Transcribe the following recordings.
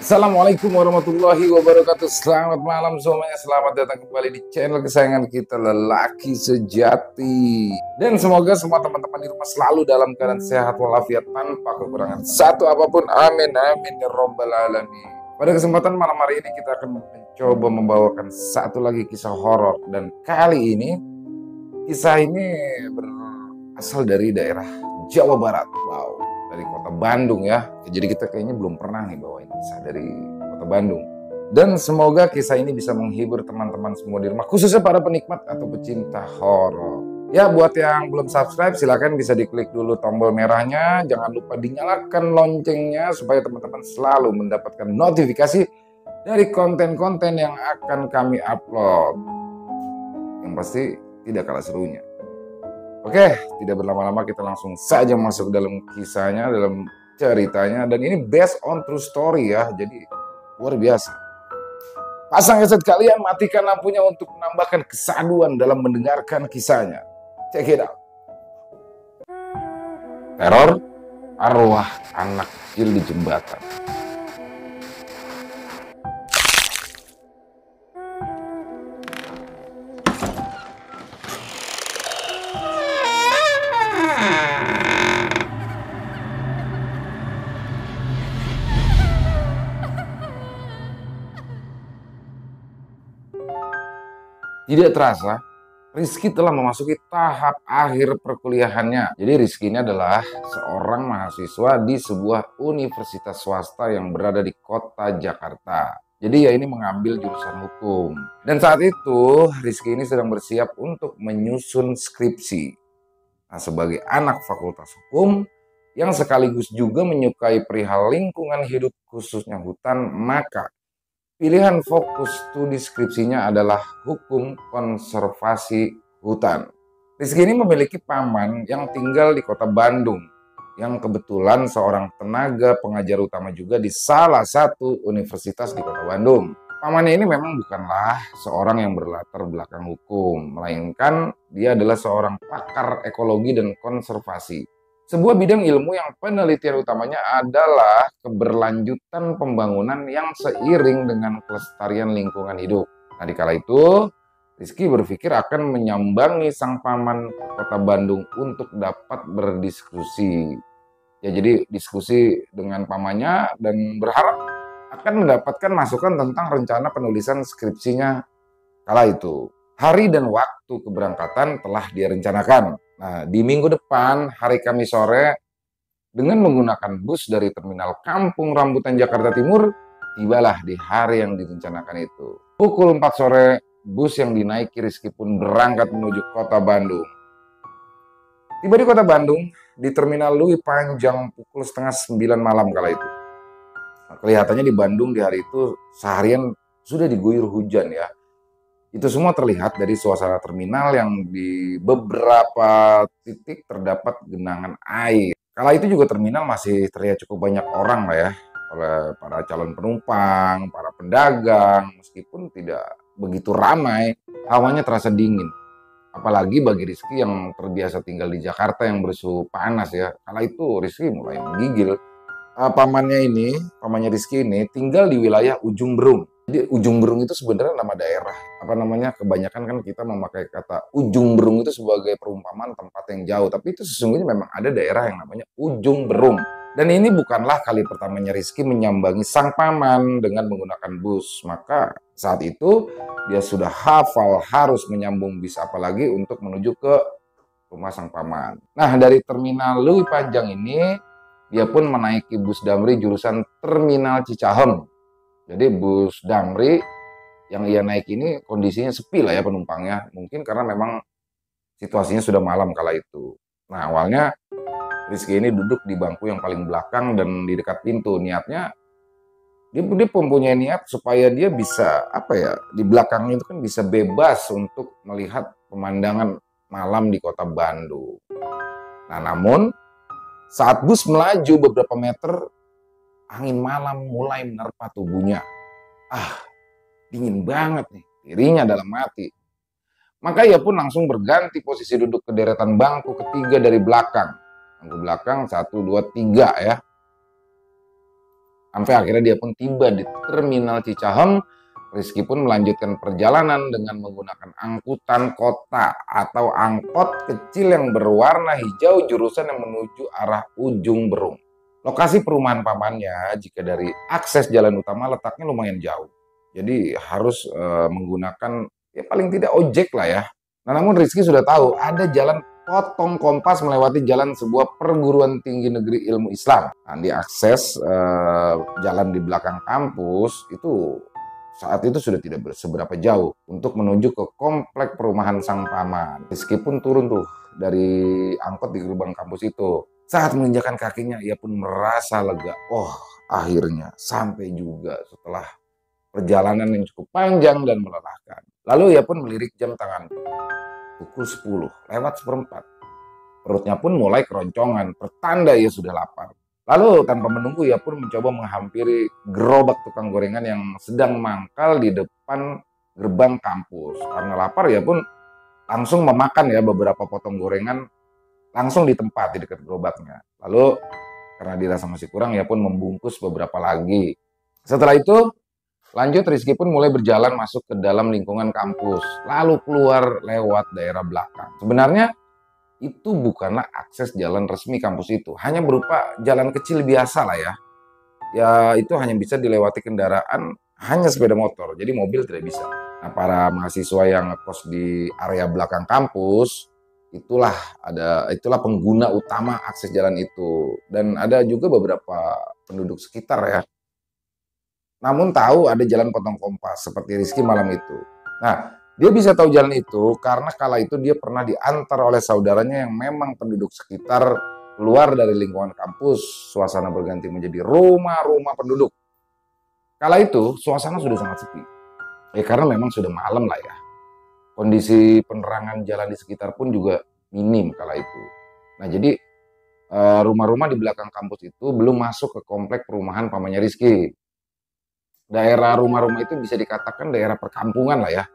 Assalamualaikum warahmatullahi wabarakatuh. Selamat malam semuanya. Selamat datang kembali di channel kesayangan kita, Lelaki Sejati. Dan semoga semua teman-teman di rumah selalu dalam keadaan sehat walafiat tanpa kekurangan satu apapun. Amin amin ya robbal alamin. Pada kesempatan malam hari ini kita akan mencoba membawakan satu lagi kisah horor, dan kali ini kisah ini berasal dari daerah Jawa Barat. Wow, dari kota Bandung ya. Jadi kita kayaknya belum pernah nih bawain kisah dari kota Bandung. Dan semoga kisah ini bisa menghibur teman-teman semua di rumah, khususnya para penikmat atau pecinta horor. Ya, buat yang belum subscribe silahkan bisa diklik dulu tombol merahnya. Jangan lupa dinyalakan loncengnya supaya teman-teman selalu mendapatkan notifikasi dari konten-konten yang akan kami upload. Yang pasti tidak kalah serunya. Oke, tidak berlama-lama kita langsung saja masuk dalam kisahnya, dalam ceritanya. Dan ini based on true story ya, jadi luar biasa. Pasang headset kalian, matikan lampunya untuk menambahkan kesaduan dalam mendengarkan kisahnya. Check it out. Teror arwah anak kecil di jembatan. Tidak terasa, Rizky telah memasuki tahap akhir perkuliahannya. Jadi Rizky ini adalah seorang mahasiswa di sebuah universitas swasta yang berada di kota Jakarta. Jadi ya ini mengambil jurusan hukum. Dan saat itu Rizky ini sedang bersiap untuk menyusun skripsi. Nah, sebagai anak fakultas hukum yang sekaligus juga menyukai perihal lingkungan hidup khususnya hutan, maka pilihan fokus studi skripsinya adalah hukum konservasi hutan. Rizky ini memiliki paman yang tinggal di kota Bandung, yang kebetulan seorang tenaga pengajar utama juga di salah satu universitas di kota Bandung. Pamannya ini memang bukanlah seorang yang berlatar belakang hukum, melainkan dia adalah seorang pakar ekologi dan konservasi. Sebuah bidang ilmu yang penelitian utamanya adalah keberlanjutan pembangunan yang seiring dengan kelestarian lingkungan hidup. Nah, di kala itu, Rizky berpikir akan menyambangi sang paman ke kota Bandung untuk dapat berdiskusi. Ya, jadi diskusi dengan pamannya dan berharap akan mendapatkan masukan tentang rencana penulisan skripsinya kala itu. Hari dan waktu keberangkatan telah dia rencanakan. Nah, di minggu depan, hari Kamis sore, dengan menggunakan bus dari terminal Kampung Rambutan Jakarta Timur, tibalah di hari yang direncanakan itu. Pukul 4 sore, bus yang dinaiki Rizky pun berangkat menuju kota Bandung. Tiba di kota Bandung, di terminal Lui Panjang pukul setengah 9 malam kala itu. Nah, kelihatannya di Bandung di hari itu seharian sudah diguyur hujan ya. Itu semua terlihat dari suasana terminal yang di beberapa titik terdapat genangan air. Kala itu juga terminal masih terlihat cukup banyak orang lah ya, oleh para calon penumpang, para pedagang. Meskipun tidak begitu ramai, hawanya terasa dingin. Apalagi bagi Rizky yang terbiasa tinggal di Jakarta yang bersuhu panas ya. Kala itu Rizky mulai menggigil. Pamannya Rizky ini tinggal di wilayah Ujung Berung. Jadi Ujung Berung itu sebenarnya nama daerah. Kebanyakan kan kita memakai kata Ujung Berung itu sebagai perumpamaan tempat yang jauh. Tapi itu sesungguhnya memang ada daerah yang namanya Ujung Berung. Dan ini bukanlah kali pertamanya Rizky menyambangi sang paman dengan menggunakan bus. Maka saat itu dia sudah hafal harus menyambung bis apalagi untuk menuju ke rumah sang paman. Nah, dari terminal Lui Panjang ini dia pun menaiki bus Damri jurusan Terminal Cicahem. Jadi bus Damri yang ia naik ini kondisinya sepi lah ya penumpangnya. Mungkin karena memang situasinya sudah malam kala itu. Nah, awalnya Rizky ini duduk di bangku yang paling belakang dan di dekat pintu. Niatnya dia mempunyai niat supaya dia bisa di belakangnya itu kan bisa bebas untuk melihat pemandangan malam di kota Bandung. Nah, namun saat bus melaju beberapa meter, angin malam mulai menerpa tubuhnya. Dingin banget nih, dirinya dalam hati. Maka ia pun langsung berganti posisi duduk ke deretan bangku ketiga dari belakang. Bangku belakang 1, 2, 3 ya. Sampai akhirnya dia pun tiba di Terminal Cicahem. Rizky pun melanjutkan perjalanan dengan menggunakan angkutan kota atau angkot kecil yang berwarna hijau jurusan yang menuju arah Ujung Berung. Lokasi perumahan pamannya jika dari akses jalan utama letaknya lumayan jauh. Jadi harus menggunakan ya paling tidak ojek lah ya. Nah, namun Rizky sudah tahu ada jalan potong kompas melewati jalan sebuah perguruan tinggi negeri ilmu Islam. Nah, diakses jalan di belakang kampus itu saat itu sudah tidak seberapa jauh untuk menuju ke komplek perumahan sang paman. Rizky pun turun tuh dari angkot di gerbang kampus itu. Saat menginjakan kakinya, ia pun merasa lega. Oh, akhirnya sampai juga setelah perjalanan yang cukup panjang dan melelahkan. Lalu ia pun melirik jam tangan. Pukul 10, lewat seperempat. Perutnya pun mulai keroncongan, pertanda ia sudah lapar. Lalu tanpa menunggu ia pun mencoba menghampiri gerobak tukang gorengan yang sedang mangkal di depan gerbang kampus. Karena lapar ia pun langsung memakan ya beberapa potong gorengan langsung di tempat di dekat gerobaknya. Lalu karena dirasa masih kurang ia pun membungkus beberapa lagi. Setelah itu lanjut Rizky pun mulai berjalan masuk ke dalam lingkungan kampus. Lalu keluar lewat daerah belakang. Sebenarnya itu bukanlah akses jalan resmi kampus itu. Hanya berupa jalan kecil biasa lah ya. Ya itu hanya bisa dilewati kendaraan, hanya sepeda motor. Jadi mobil tidak bisa. Nah, para mahasiswa yang ngekos di area belakang kampus, itulah pengguna utama akses jalan itu. Dan ada juga beberapa penduduk sekitar ya. Namun tahu ada jalan potong kompas seperti Rizky malam itu. Nah, dia bisa tahu jalan itu karena kala itu dia pernah diantar oleh saudaranya yang memang penduduk sekitar keluar dari lingkungan kampus. Suasana berganti menjadi rumah-rumah penduduk. Kala itu suasana sudah sangat sepi. Ya karena memang sudah malam lah ya. Kondisi penerangan jalan di sekitar pun juga minim kala itu. Nah jadi rumah-rumah di belakang kampus itu belum masuk ke komplek perumahan pamannya Rizky. Daerah rumah-rumah itu bisa dikatakan daerah perkampungan lah ya.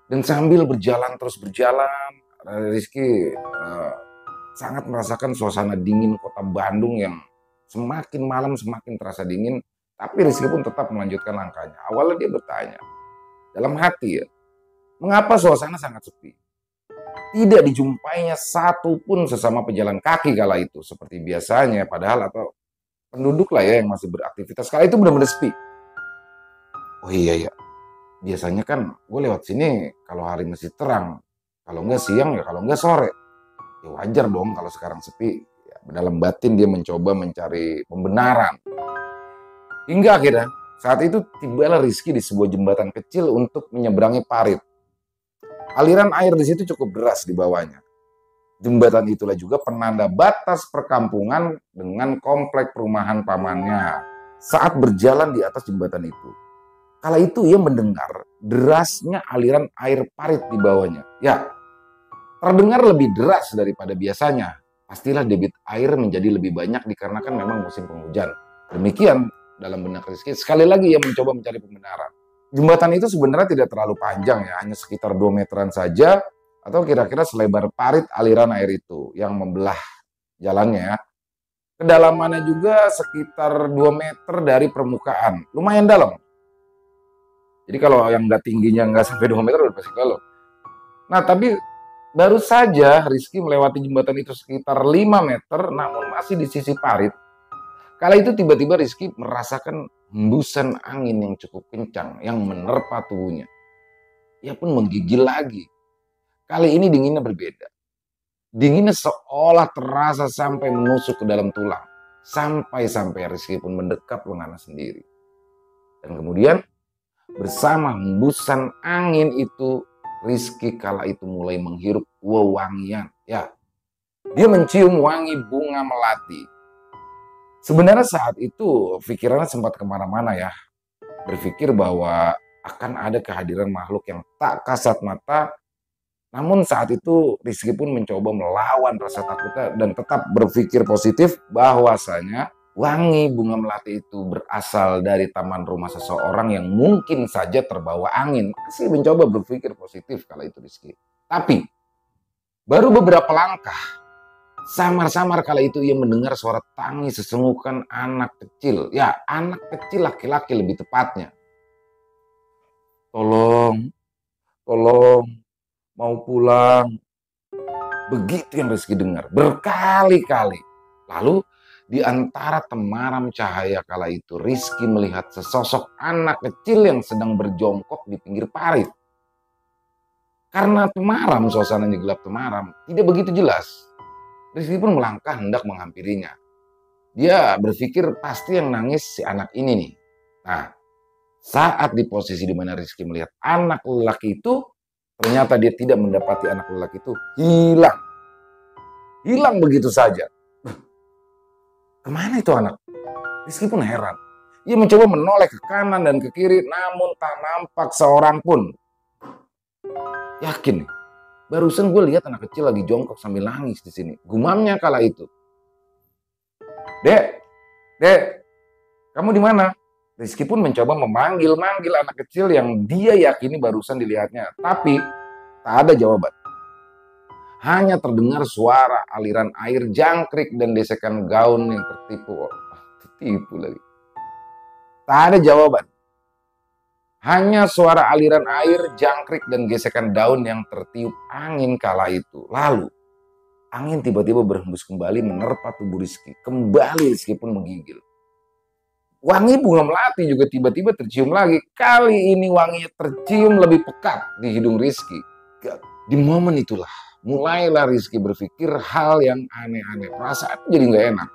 Dan sambil terus berjalan, Rizky sangat merasakan suasana dingin kota Bandung yang semakin malam semakin terasa dingin. Tapi Rizky pun tetap melanjutkan langkahnya. Awalnya dia bertanya, dalam hati ya, mengapa suasana sangat sepi? Tidak dijumpainya satu pun sesama pejalan kaki kala itu. Seperti biasanya, padahal atau penduduk lah ya yang masih beraktivitas. Kala itu benar-benar sepi. Oh iya ya. Biasanya kan gue lewat sini kalau hari masih terang, kalau enggak siang ya kalau enggak sore. Ya wajar dong kalau sekarang sepi. Ya, dalam batin dia mencoba mencari pembenaran. Hingga akhirnya saat itu tibalah Rizky di sebuah jembatan kecil untuk menyeberangi parit. Aliran air di situ cukup deras di bawahnya. Jembatan itulah juga penanda batas perkampungan dengan komplek perumahan pamannya. Saat berjalan di atas jembatan itu, kala itu ia mendengar derasnya aliran air parit di bawahnya. Ya, terdengar lebih deras daripada biasanya. Pastilah debit air menjadi lebih banyak dikarenakan memang musim penghujan. Demikian dalam benak Rizky. Sekali lagi ia mencoba mencari pembenaran. Jembatan itu sebenarnya tidak terlalu panjang ya, hanya sekitar 2 meteran saja atau kira-kira selebar parit aliran air itu yang membelah jalannya ya. Kedalamannya juga sekitar 2 meter dari permukaan. Lumayan dalam. Jadi kalau yang nggak tingginya nggak sampai 2 meter udah pasti kalau. Nah tapi baru saja Rizky melewati jembatan itu sekitar 5 meter namun masih di sisi parit. Kala itu tiba-tiba Rizky merasakan hembusan angin yang cukup kencang yang menerpa tubuhnya. Ia pun menggigil lagi. Kali ini dinginnya berbeda. Dinginnya seolah terasa sampai menusuk ke dalam tulang. Sampai-sampai Rizky pun mendekap lengannya sendiri. Dan kemudian bersama hembusan angin itu, Rizky kala itu mulai menghirup wewangian. Ya, dia mencium wangi bunga melati. Sebenarnya saat itu pikirannya sempat kemana-mana ya. Berpikir bahwa akan ada kehadiran makhluk yang tak kasat mata. Namun saat itu Rizky pun mencoba melawan rasa takutnya dan tetap berpikir positif bahwasanya wangi bunga melati itu berasal dari taman rumah seseorang yang mungkin saja terbawa angin. Masih mencoba berpikir positif kala itu Rizky. Tapi baru beberapa langkah Samar-samar kala itu ia mendengar suara tangis sesengukan anak kecil. Ya, anak kecil laki-laki lebih tepatnya. Tolong, tolong, mau pulang. Begitu yang Rizky dengar berkali-kali. Lalu di antara temaram cahaya kala itu Rizky melihat sesosok anak kecil yang sedang berjongkok di pinggir parit. Karena temaram, suasananya gelap temaram, tidak begitu jelas. Rizky pun melangkah hendak menghampirinya. Dia berpikir pasti yang nangis si anak ini nih. Nah, saat di posisi di mana Rizky melihat anak lelaki itu, ternyata dia tidak mendapati anak lelaki itu hilang. Hilang begitu saja. Kemana itu anak? Rizky pun heran. Ia mencoba menoleh ke kanan dan ke kiri, namun tak nampak seorang pun. Yakin nih, barusan gue lihat anak kecil lagi jongkok sambil nangis di sini. Gumamnya kala itu. Dek, kamu di mana? Rizky pun mencoba memanggil-manggil anak kecil yang dia yakini barusan dilihatnya. Tapi tak ada jawaban. Hanya terdengar suara aliran air jangkrik dan desekan gaun yang tertipu. Tertipu lagi. Tak ada jawaban. Hanya suara aliran air, jangkrik, dan gesekan daun yang tertiup angin kala itu. Lalu, angin tiba-tiba berhembus kembali menerpa tubuh Rizky. Kembali Rizky pun menggigil. Wangi bunga melati juga tiba-tiba tercium lagi. Kali ini wanginya tercium lebih pekat di hidung Rizky. Di momen itulah, mulailah Rizky berpikir hal yang aneh-aneh. Perasaan jadi nggak enak.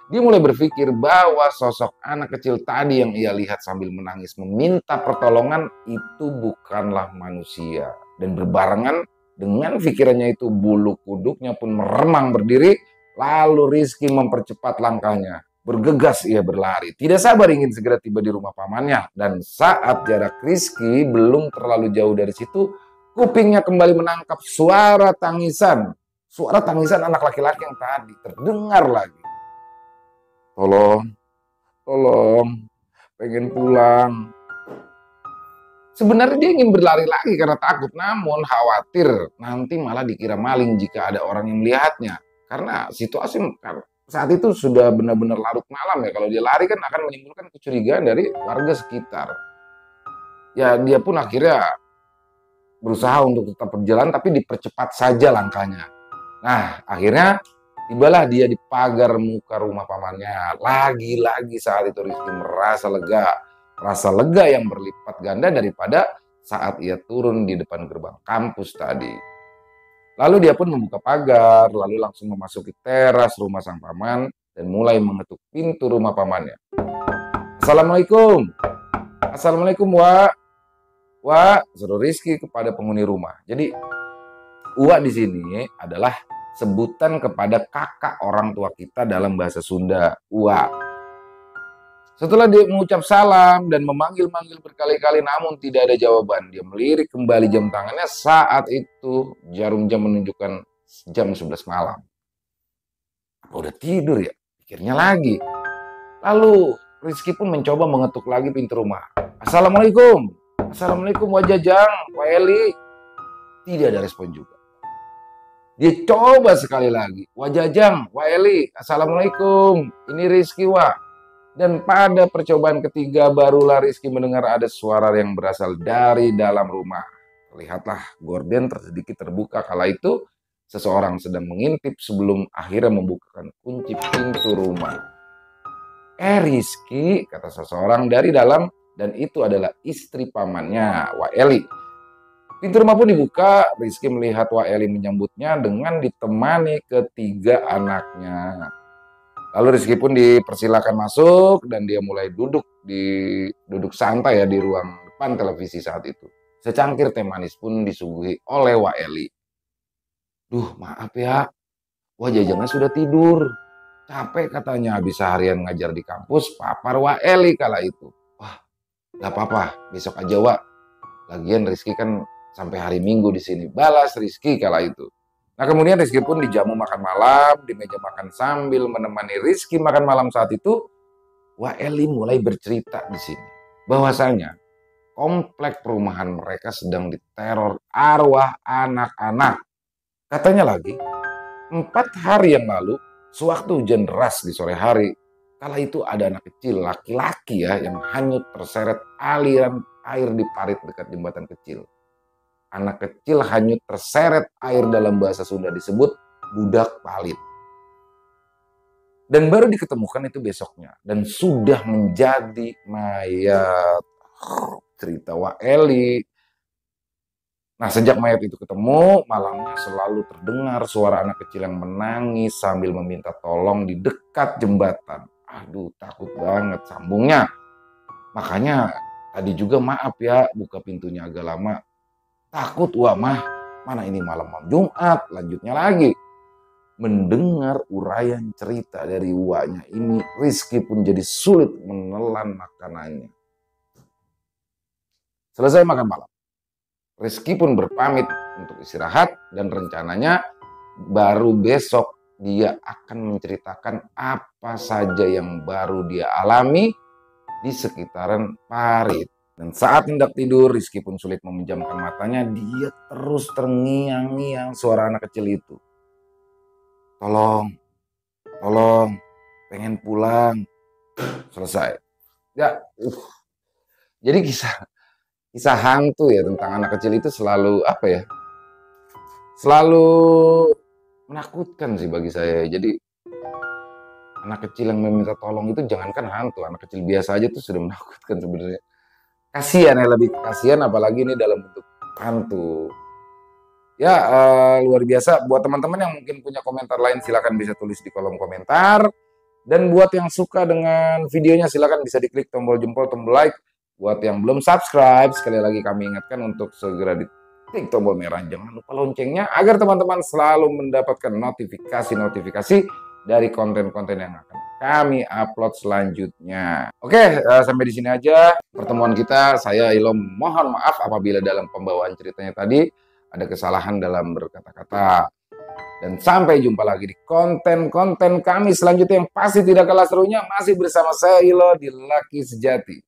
Dia mulai berpikir bahwa sosok anak kecil tadi yang ia lihat sambil menangis meminta pertolongan itu bukanlah manusia. Dan berbarengan dengan pikirannya itu bulu kuduknya pun meremang berdiri. Lalu Rizky mempercepat langkahnya. Bergegas ia berlari. Tidak sabar ingin segera tiba di rumah pamannya. Dan saat jarak Rizky belum terlalu jauh dari situ, kupingnya kembali menangkap suara tangisan. Suara tangisan anak laki-laki yang tadi terdengar lagi. Tolong, pengen pulang. Sebenarnya dia ingin berlari lagi karena takut, namun khawatir nanti malah dikira maling jika ada orang yang melihatnya. Karena situasi saat itu sudah benar-benar larut malam ya. Kalau dia lari kan akan menimbulkan kecurigaan dari warga sekitar. Ya dia pun akhirnya berusaha untuk tetap berjalan tapi dipercepat saja langkahnya. Nah akhirnya tibalah dia di pagar muka rumah pamannya. Lagi-lagi saat itu Rizky merasa lega. Rasa lega yang berlipat ganda daripada saat ia turun di depan gerbang kampus tadi. Lalu dia pun membuka pagar, lalu langsung memasuki teras rumah sang paman dan mulai mengetuk pintu rumah pamannya. Assalamualaikum. Assalamualaikum, Wak. Wak, seru Rizky kepada penghuni rumah. Jadi, Wak di sini adalah sebutan kepada kakak orang tua kita dalam bahasa Sunda, Uwa. Setelah dia mengucap salam dan memanggil-manggil berkali-kali namun tidak ada jawaban, dia melirik kembali jam tangannya. Saat itu jarum jam menunjukkan jam 11 malam. Apa udah tidur ya? Pikirnya lagi. Lalu Rizky pun mencoba mengetuk lagi pintu rumah. Assalamualaikum. Assalamualaikum Wak Jajang, Wak Eli. Tidak ada respon juga. Dia coba sekali lagi. Wak Jajang, Wak Eli, Assalamualaikum. Ini Rizky, Wak. Dan pada percobaan ketiga barulah Rizky mendengar ada suara yang berasal dari dalam rumah. Terlihatlah gorden sedikit terbuka kala itu seseorang sedang mengintip sebelum akhirnya membukakan kunci pintu rumah. Rizky, kata seseorang dari dalam, dan itu adalah istri pamannya, Wak Eli. Pintu rumah pun dibuka, Rizky melihat Wak Eli menyambutnya dengan ditemani ketiga anaknya. Lalu Rizky pun dipersilakan masuk dan dia mulai duduk santai ya di ruang depan televisi saat itu. Secangkir teh manis pun disuguhi oleh Wak Eli. Duh, maaf ya, Wak Jajangnya sudah tidur. Capek katanya habis seharian ngajar di kampus, papar Wak Eli kala itu. Wah, gak apa-apa, besok aja Wak. Lagian Rizky kan sampai hari Minggu di sini. Balas Rizky kala itu. Nah kemudian Rizky pun dijamu makan malam, di meja makan sambil menemani Rizky makan malam saat itu, Wak Eli mulai bercerita di sini. Bahwasanya komplek perumahan mereka sedang diteror arwah anak-anak. Katanya lagi, 4 hari yang lalu, sewaktu hujan deras di sore hari, kala itu ada anak kecil laki-laki ya yang hanyut terseret aliran air di parit dekat jembatan kecil. Anak kecil hanyut terseret air dalam bahasa Sunda disebut budak palit. Dan baru diketemukan itu besoknya. Dan sudah menjadi mayat. Cerita Wak Eli. Nah, sejak mayat itu ketemu, malamnya selalu terdengar suara anak kecil yang menangis sambil meminta tolong di dekat jembatan. Aduh, takut banget sambungnya. Makanya tadi juga maaf ya, buka pintunya agak lama. Takut, wah mah, mana ini malam Jumat, lanjutnya lagi. Mendengar uraian cerita dari uaknya ini, Rizky pun jadi sulit menelan makanannya. Selesai makan malam, Rizky pun berpamit untuk istirahat dan rencananya baru besok dia akan menceritakan apa saja yang baru dia alami di sekitaran parit. Dan saat hendak tidur, Rizky pun sulit memejamkan matanya. Dia terus terngiang-ngiang suara anak kecil itu. Tolong, tolong, pengen pulang. Selesai. Ya, jadi kisah hantu ya tentang anak kecil itu selalu apa ya? Selalu menakutkan sih bagi saya. Jadi anak kecil yang meminta tolong itu jangankan hantu, anak kecil biasa aja tuh sudah menakutkan sebenarnya. Kasihan ya, lebih kasihan apalagi ini dalam bentuk hantu. Ya, luar biasa. Buat teman-teman yang mungkin punya komentar lain, silakan bisa tulis di kolom komentar. Dan buat yang suka dengan videonya, silakan bisa diklik tombol jempol, tombol like. Buat yang belum subscribe, sekali lagi kami ingatkan untuk segera diklik tombol merah. Jangan lupa loncengnya, agar teman-teman selalu mendapatkan notifikasi-notifikasi dari konten-konten yang akan kami upload selanjutnya. Oke, sampai di sini aja pertemuan kita. Saya Ilham, mohon maaf apabila dalam pembawaan ceritanya tadi ada kesalahan dalam berkata-kata. Dan sampai jumpa lagi di konten-konten kami selanjutnya yang pasti tidak kalah serunya, masih bersama saya Ilo di Laki Sejati.